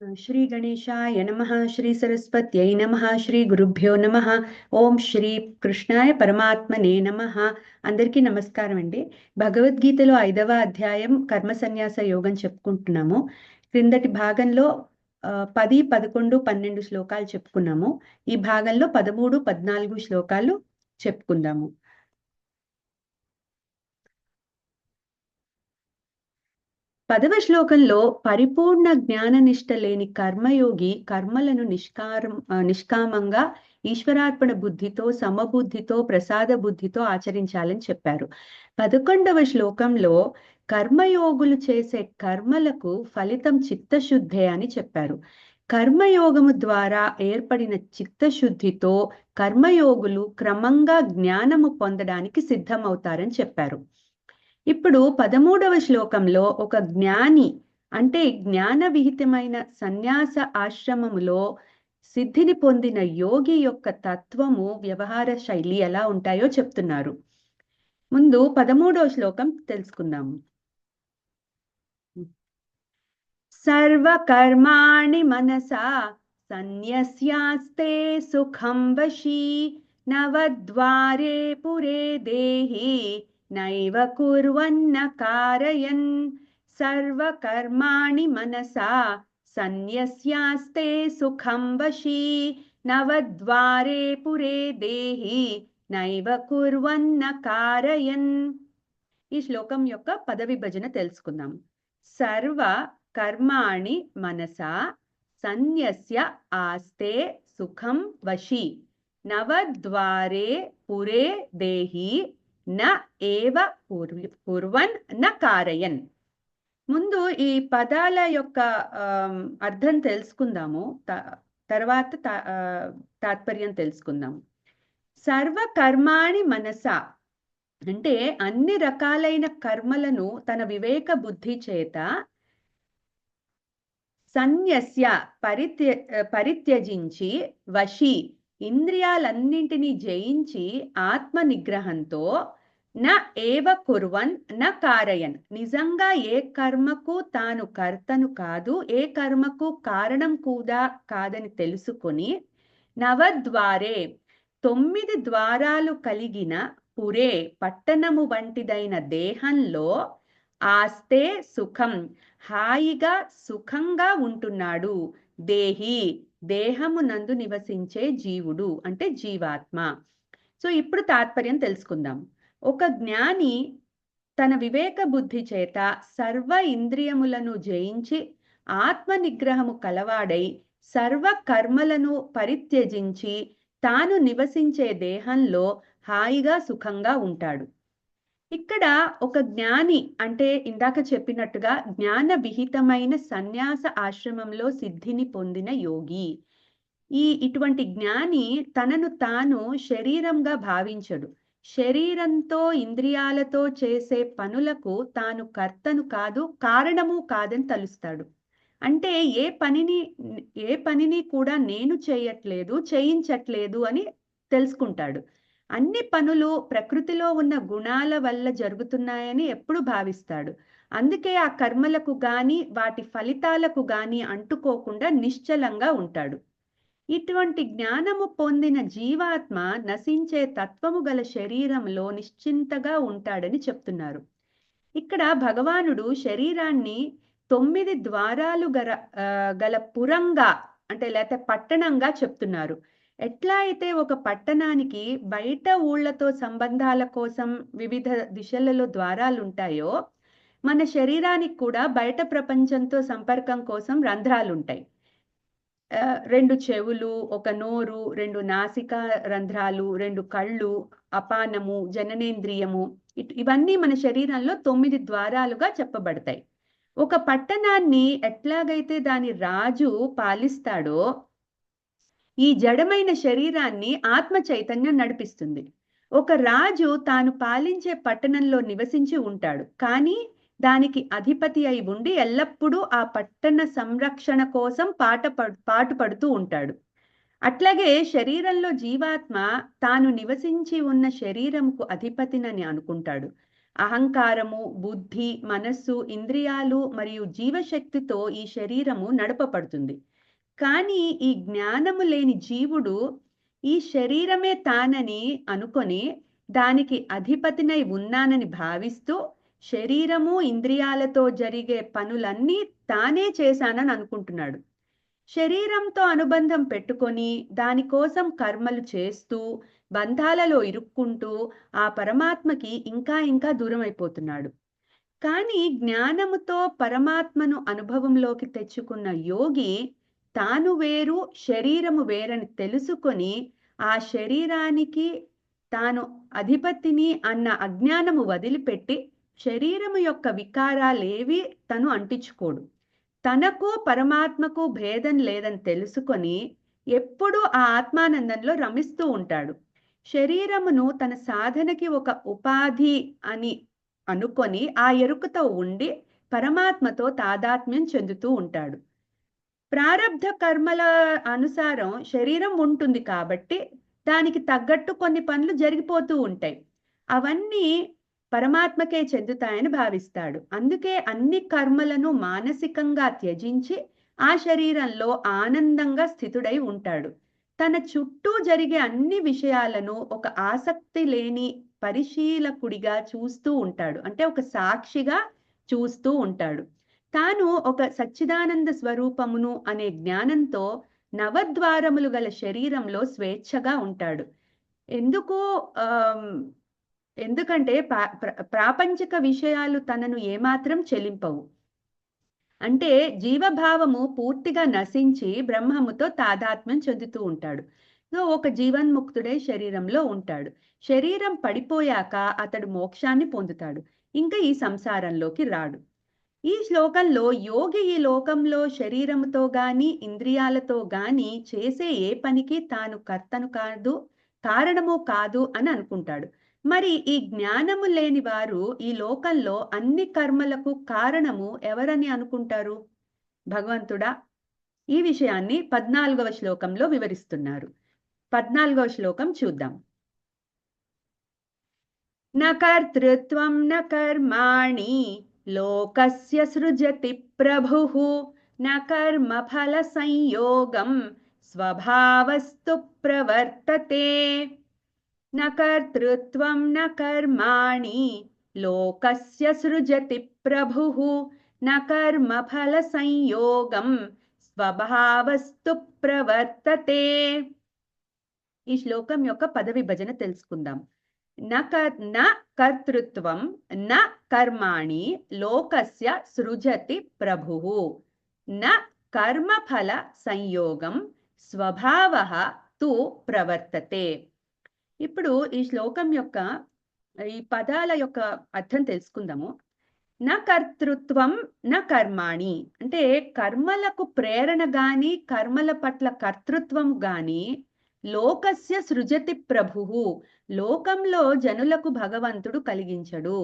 శ్రీ గణేశాయ నమః, శ్రీ సరస్వత్యై నమః, శ్రీ గురుభ్యో నమః. ఓం శ్రీ కృష్ణాయ పరమాత్మనే నమః. అందరికీ నమస్కారం అండి. భగవద్గీతలో 5వ అధ్యాయం కర్మ సన్యాస యోగం చెప్పుకుంటున్నాము. క్రిందటి భాగంలో 10, 11, 12 శ్లోకాలు చెప్పుకున్నాము. ఈ భాగంలో 13, 14 శ్లోకాలు చెప్పుకుందాము. 10వ శ్లోకంలో పరిపూర్ణ జ్ఞాననిష్ట లేని కర్మయోగి కర్మలను నిష్కామంగా ఈశ్వరార్పణ బుద్ధితో, సమబుద్ధితో, ప్రసాద బుద్ధితో ఆచరించాలని చెప్పారు. 11వ శ్లోకంలో కర్మయోగులు చేసే కర్మలకు ఫలితం చిత్తశుద్ధే అని చెప్పారు. కర్మయోగము ద్వారా ఏర్పడిన చిత్తశుద్ధితో కర్మయోగులు క్రమంగా జ్ఞానము పొందడానికి సిద్ధమవుతారని చెప్పారు. ఇప్పుడు 13వ శ్లోకంలో ఒక జ్ఞాని అంటే జ్ఞాన విహితమైన సన్యాస ఆశ్రమములో సిద్ధిని పొందిన యోగి యొక్క తత్వము, వ్యవహార శైలి ఎలా ఉంటాయో చెప్తున్నారు. ముందు 13వ శ్లోకం తెలుసుకుందాము. సర్వకర్మాణి మనసా సన్యస్యాస్తే సుఖం వశీ నవద్వారే పురే దేహి నైవ కుర్వన్న కారయన్. సర్వకర్మాణి మనసా సన్యస్యాస్తే సుఖం వశీ నవద్వారే పురే దేహి నైవ కుర్వన్న కారయన్. ఈ శ్లోకం యొక్క పద విభజన తెలుసుకుందాం. సర్వ కర్మాణి మనసా సన్యస్య ఆస్తే సుఖం వశీ నవద్వారే పురే దేహి న ఏవ కుర్వన్ న కారయన్. ముందు ఈ పదాల యొక్క అర్థం తెలుసుకుందాము, తర్వాత తాత్పర్యం తెలుసుకుందాము. సర్వ కర్మాణి మనసా అంటే అన్ని రకాలైన కర్మలను తన వివేక బుద్ధి చేత సన్యస్య పరిత్యజించి వశి ఇంద్రియాలన్నింటినీ జయించి ఆత్మ నిగ్రహంతో న ఏవ కుర్వన్ న కారయన్ నిజంగా ఏ కర్మకు తాను కర్తను కాదు, ఏ కర్మకు కారణం కూడా కాదని తెలుసుకొని నవద్వారే 9 ద్వారాలు కలిగిన పురే పట్టణము వంటిదైన దేహంలో ఆస్తే సుఖం హాయిగా సుఖంగా ఉంటున్నాడు. దేహి దేహము నందు నివసించే జీవుడు అంటే జీవాత్మ. సో ఇప్పుడు తాత్పర్యం తెలుసుకుందాం. ఒక జ్ఞాని తన వివేక బుద్ధి చేత సర్వ ఇంద్రియములను జయించి ఆత్మ నిగ్రహము కలవాడై సర్వ కర్మలను పరిత్యజించి తాను నివసించే దేహంలో హాయిగా సుఖంగా ఉంటాడు. ఇక్కడ ఒక జ్ఞాని అంటే ఇందాక చెప్పినట్టుగా జ్ఞాన విహితమైన సన్యాస ఆశ్రమంలో సిద్ధిని పొందిన యోగి. ఇటువంటి జ్ఞాని తనను తాను శరీరంగా భావించడు. శరీరంతో ఇంద్రియాలతో చేసే పనులకు తాను కర్తను కాదు, కారణము కాదని తలుస్తాడు. అంటే ఏ పనిని కూడా నేను చేయట్లేదు, చేయించట్లేదు అని తెలుసుకుంటాడు. అన్ని పనులు ప్రకృతిలో ఉన్న గుణాల వల్ల జరుగుతున్నాయని ఎప్పుడు భావిస్తాడు. అందుకే ఆ కర్మలకు గాని వాటి ఫలితాలకు గాని అంటుకోకుండా నిశ్చలంగా ఉంటాడు. ఇటువంటి జ్ఞానము పొందిన జీవాత్మ నశించే తత్వము గల శరీరంలో నిశ్చింతగా ఉంటాడని చెప్తున్నారు. ఇక్కడ భగవానుడు శరీరాన్ని 9 ద్వారాలు గల పురంగా అంటే లేకపోతే పట్టణంగా చెప్తున్నారు. ఎట్లా అయితే ఒక పట్టణానికి బయట ఊళ్ళతో సంబంధాల కోసం వివిధ దిశలలో ద్వారాలు ఉంటాయో, మన శరీరానికి కూడా బయట ప్రపంచంతో సంపర్కం కోసం రంధ్రాలు ఉంటాయి. 2 చెవులు, ఒక నోరు, 2 నాసికా రంధ్రాలు, 2 కళ్ళు, అపానము, జననేంద్రియము, ఇవన్నీ మన శరీరంలో 9 ద్వారాలుగా చెప్పబడతాయి. ఒక పట్టణాన్ని ఎట్లాగైతే దాని రాజు పాలిస్తాడో ఈ జడమైన శరీరాన్ని ఆత్మ చైతన్యం నడిపిస్తుంది. ఒక రాజు తాను పాలించే పట్టణంలో నివసించి ఉంటాడు, కానీ దానికి అధిపతి అయి ఉండి ఎల్లప్పుడూ ఆ పట్టణ సంరక్షణ కోసం పాటుపడుతూ ఉంటాడు. అట్లాగే శరీరంలో జీవాత్మ తాను నివసించి ఉన్న శరీరంకు అధిపతినని అనుకుంటాడు. అహంకారము, బుద్ధి, మనస్సు, ఇంద్రియాలు మరియు జీవశక్తితో ఈ శరీరము నడపబడుతుంది. కానీ ఈ జ్ఞానము లేని జీవుడు ఈ శరీరమే తానని అనుకొని దానికి అధిపతినై ఉన్నానని భావిస్తూ శరీరము, ఇంద్రియాలతో జరిగే పనులన్నీ తానే చేశానని అనుకుంటున్నాడు. శరీరంతో అనుబంధం పెట్టుకొని దానికోసం కర్మలు చేస్తూ బంధాలలో ఇరుక్కుంటూ ఆ పరమాత్మకి ఇంకా ఇంకా దూరం అయిపోతున్నాడు. కానీ జ్ఞానముతో పరమాత్మను అనుభవంలోకి తెచ్చుకున్న యోగి తాను వేరు, శరీరము వేరని తెలుసుకొని ఆ శరీరానికి తాను అధిపతిని అన్న అజ్ఞానము వదిలిపెట్టి శరీరము యొక్క వికారాలేవి తను అంటించుకోడు. తనకు పరమాత్మకు భేదం లేదని తెలుసుకొని ఎప్పుడూ ఆ ఆత్మానందంలో రమిస్తూ ఉంటాడు. శరీరమును తన సాధనకి ఒక ఉపాధి అని అనుకొని ఆ ఎరుకతో ఉండి పరమాత్మతో తాదాత్మ్యం చెందుతూ ఉంటాడు. ప్రారబ్ధ కర్మల అనుసారం శరీరం ఉంటుంది కాబట్టి దానికి తగ్గట్టు కొన్ని పనులు జరిగిపోతూ ఉంటాయి. అవన్నీ పరమాత్మకే చెందుతాయని భావిస్తాడు. అందుకే అన్ని కర్మలను మానసికంగా త్యజించి ఆ శరీరంలో ఆనందంగా స్థితుడై ఉంటాడు. తన చుట్టూ జరిగే అన్ని విషయాలను ఒక ఆసక్తి లేని పరిశీలకుడిగా చూస్తూ ఉంటాడు. అంటే ఒక సాక్షిగా చూస్తూ ఉంటాడు. తాను ఒక సచ్చిదానంద స్వరూపమును అనే జ్ఞానంతో నవద్వారములు గల శరీరంలో స్వేచ్ఛగా ఉంటాడు. ఎందుకు ఎందుకంటే ప్రాపంచిక విషయాలు తనను ఏమాత్రం చెలింపవు. అంటే జీవభావము పూర్తిగా నశించి బ్రహ్మముతో తాదాత్మ్యం చెందుతూ ఉంటాడు. సో ఒక జీవన్ముక్తుడే శరీరంలో ఉంటాడు. శరీరం పడిపోయాక అతడు మోక్షాన్ని పొందుతాడు. ఇంకా ఈ సంసారంలోకి రాడు. ఈ శ్లోకంలో యోగి ఈ లోకంలో శరీరముతో గాని ఇంద్రియాలతో గాని చేసే ఏ పనికి తాను కర్తను కాదు, కారణము కాదు అని అనుకుంటాడు. మరి ఈ జ్ఞానము లేని వారు ఈ లోకంలో అన్ని కర్మలకు కారణము ఎవరని అనుకుంటారు? భగవంతుడా? ఈ విషయాన్ని 14వ శ్లోకంలో వివరిస్తున్నారు. 14వ శ్లోకం చూద్దాం. న కర్తృత్వం న కర్మాణి లోకస్య సృజతి ప్రభుః న కర్మ ఫల సంయోగం స్వభావస్తు ప్రవర్తతే. న కర్తృత్వం న కర్మాణి లోకస్య సృజతి ప్రభుః న కర్మ ఫల సంయోగం స్వభావస్తు ప్రవర్తతే. ఈ శ్లోకం యొక్క పద విభజన తెలుసుకుందాం. న కర్తృత్వం న కర్మాణి లోకస్య సృజతి ప్రభుః న కర్మఫల సంయోగం స్వభావః తు ప్రవర్తతే. ఇప్పుడు ఈ శ్లోకం యొక్క ఈ పదాల యొక్క అర్థం తెలుసుకుందాము. న కర్తృత్వం న కర్మాణి అంటే కర్మలకు ప్రేరణ గాని కర్మల పట్ల కర్తృత్వం గాని లోకస్య సృజతి ప్రభుః లోకంలో జనులకు భగవంతుడు కలిగించడు.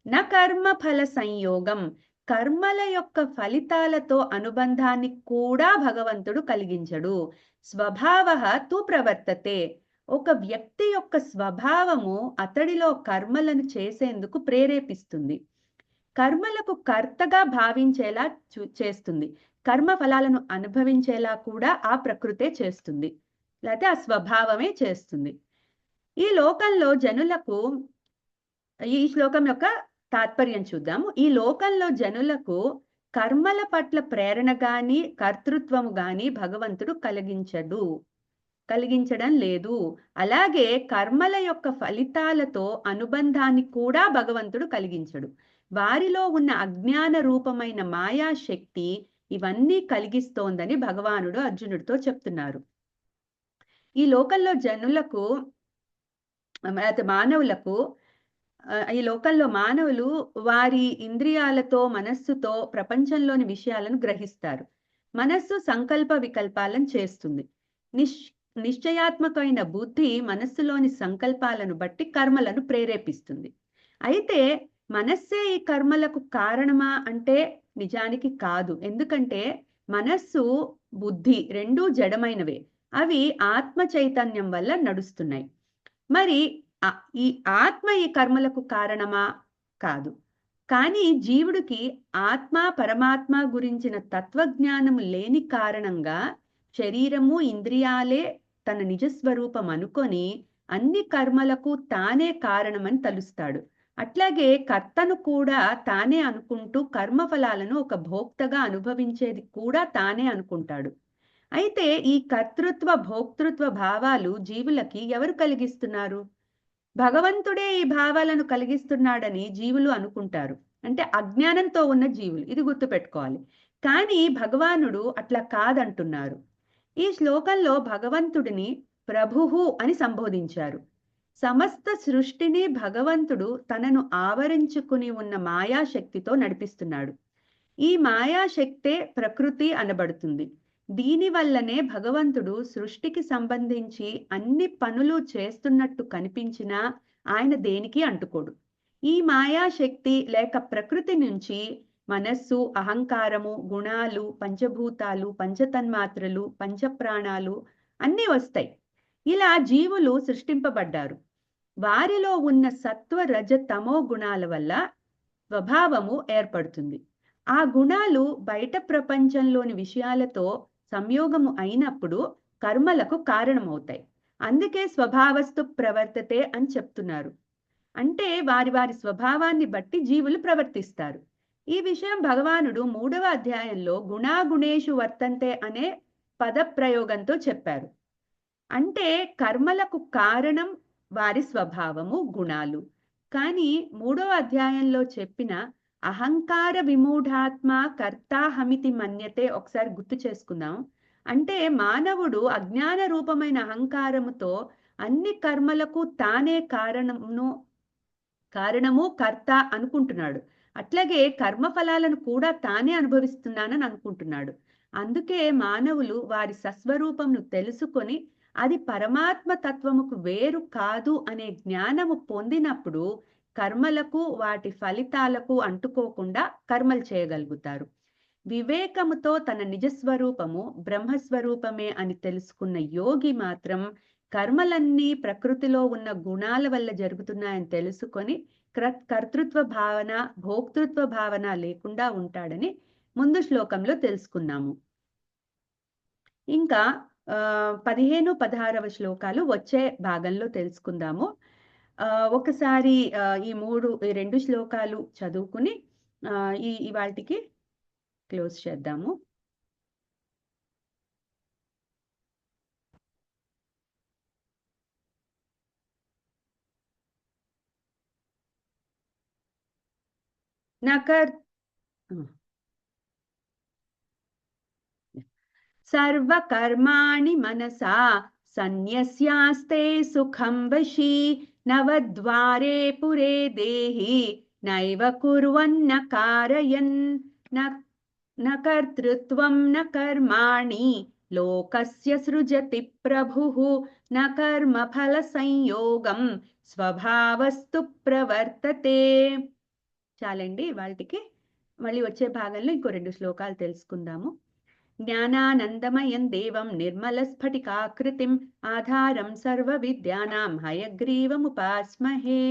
న కర్మ ఫల సంయోగం కర్మల యొక్క ఫలితాలతో అనుబంధాన్ని కూడా భగవంతుడు కలిగించడు. స్వభావః తు ప్రవర్తతే ఒక వ్యక్తి యొక్క స్వభావము అతడిలో కర్మలను చేసేందుకు ప్రేరేపిస్తుంది. కర్మలకు కర్తగా భావించేలా చేస్తుంది. కర్మ ఫలాలను అనుభవించేలా కూడా ఆ ప్రకృతే చేస్తుంది, లేకపోతే ఆ స్వభావమే చేస్తుంది. ఈ లోకంలో జనులకు ఈ శ్లోకం యొక్క తాత్పర్యం చూద్దాము. ఈ లోకంలో జనులకు కర్మల పట్ల ప్రేరణ గాని కర్తృత్వము గాని భగవంతుడు కలిగించడం లేదు. అలాగే కర్మల యొక్క ఫలితాలతో అనుబంధాన్ని కూడా భగవంతుడు కలిగించడు. వారిలో ఉన్న అజ్ఞాన రూపమైన మాయాశక్తి ఇవన్నీ కలిగిస్తోందని భగవానుడు అర్జునుడితో చెప్తున్నారు. ఈ లోకంలో జనులకు మానవులకు ఈ లోకంలో మానవులు వారి ఇంద్రియాలతో మనస్సుతో ప్రపంచంలోని విషయాలను గ్రహిస్తారు. మనస్సు సంకల్ప వికల్పాలను చేస్తుంది. నిశ్చయాత్మకమైన బుద్ధి మనస్సులోని సంకల్పాలను బట్టి కర్మలను ప్రేరేపిస్తుంది. అయితే మనస్సే ఈ కర్మలకు కారణమా అంటే నిజానికి కాదు. ఎందుకంటే మనస్సు బుద్ధి రెండూ జడమైనవే. అవి ఆత్మ చైతన్యం వల్ల నడుస్తున్నాయి. మరి ఈ ఆత్మ ఈ కర్మలకు కారణమా కాదు. కానీ జీవుడికి ఆత్మ పరమాత్మ గురించిన తత్వజ్ఞానం లేని కారణంగా శరీరము ఇంద్రియాలే తన నిజస్వరూపం అనుకొని అన్ని కర్మలకు తానే కారణమని తలుస్తాడు. అట్లాగే కర్తను కూడా తానే అనుకుంటూ కర్మఫలాలను ఒక భోక్తగా అనుభవించేది కూడా తానే అనుకుంటాడు. అయితే ఈ కర్తృత్వ భోక్తృత్వ భావాలు జీవులకి ఎవరు కలిగిస్తున్నారు? భగవంతుడే ఈ భావాలను కలిగిస్తున్నాడని జీవులు అనుకుంటారు. అంటే అజ్ఞానంతో ఉన్న జీవులు, ఇది గుర్తుపెట్టుకోవాలి. కానీ భగవానుడు అట్లా కాదంటున్నారు. ఈ శ్లోకంలో భగవంతుడిని ప్రభువు అని సంబోధించారు. సమస్త సృష్టిని భగవంతుడు తనను ఆవరించుకుని ఉన్న మాయాశక్తితో నడిపిస్తున్నాడు. ఈ మాయాశక్తే ప్రకృతి అనబడుతుంది. దీనివల్లనే భగవంతుడు సృష్టికి సంబంధించి అన్ని పనులు చేస్తున్నట్టు కనిపించినా ఆయన దేనికి అంటుకోడు. ఈ మాయాశక్తి లేక ప్రకృతి నుంచి మనస్సు, అహంకారము, గుణాలు, పంచభూతాలు, పంచతన్మాత్రలు, పంచప్రాణాలు అన్నీ వస్తాయి. ఇలా జీవులు సృష్టింపబడ్డారు. వారిలో ఉన్న సత్వ రజ తమో గుణాల వల్ల స్వభావము ఏర్పడుతుంది. ఆ గుణాలు బయట ప్రపంచంలోని విషయాలతో సంయోగము అయినప్పుడు కర్మలకు కారణమవుతాయి. అందుకే స్వభావస్తు ప్రవర్తతే అని చెప్తున్నారు. అంటే వారి వారి స్వభావాన్ని బట్టి జీవులు ప్రవర్తిస్తారు. ఈ విషయం భగవానుడు 3వ అధ్యాయంలో గుణాగుణేషు వర్తంతే అనే పదప్రయోగంతో చెప్పారు. అంటే కర్మలకు కారణం వారి స్వభావము, గుణాలు. కానీ 3వ అధ్యాయంలో చెప్పిన అహంకార విమూఢాత్మ కర్తాహమితి మన్యతే ఒకసారి గుర్తు చేసుకుందాం. అంటే మానవుడు అజ్ఞాన రూపమైన అహంకారముతో అన్ని కర్మలకు తానే కారణము కర్త అనుకుంటున్నాడు. అట్లాగే కర్మఫలాలను కూడా తానే అనుభవిస్తున్నానని అనుకుంటున్నాడు. అందుకే మానవులు వారి సస్వరూపంను తెలుసుకొని అది పరమాత్మ తత్వముకు వేరు కాదు అనే జ్ఞానము పొందినప్పుడు కర్మలకు వాటి ఫలితాలకు అంటుకోకుండా కర్మలు చేయగలుగుతారు. వివేకముతో తన నిజస్వరూపము బ్రహ్మస్వరూపమే అని తెలుసుకున్న యోగి మాత్రం కర్మలన్నీ ప్రకృతిలో ఉన్న గుణాల వల్ల జరుగుతున్నాయని తెలుసుకొని కర్తృత్వ భావన, భోక్తృత్వ భావన లేకుండా ఉంటాడని ముందు శ్లోకంలో తెలుసుకున్నాము. ఇంకా 15, 16వ శ్లోకాలు వచ్చే భాగంలో తెలుసుకుందాము. ఒకసారి ఈ 2 శ్లోకాలు చదువుకుని ఇవాల్టికి క్లోజ్ చేద్దాము. సర్వకర్మాణి మనసా సన్యస్యాస్తే సుఖం వశీ నవద్వారే పురే దేహి నైవ కుర్వన్న కారయన్ న కర్తృత్వం న కర్మాణి లోకస్య సృజతి ప్రభుః న కర్మఫల సంయోగం స్వభావస్తు ప్రవర్తతే. చాలండి వాళ్ళకి. మళ్ళీ వచ్చే భాగంలో ఇంకో 2 శ్లోకాలు తెలుసుకుందాము. జ్ఞానానందమయం దేవం నిర్మల స్ఫటికాకృతిం ఆధారం సర్వ విద్యానాం హయగ్రీవముపాస్మహే.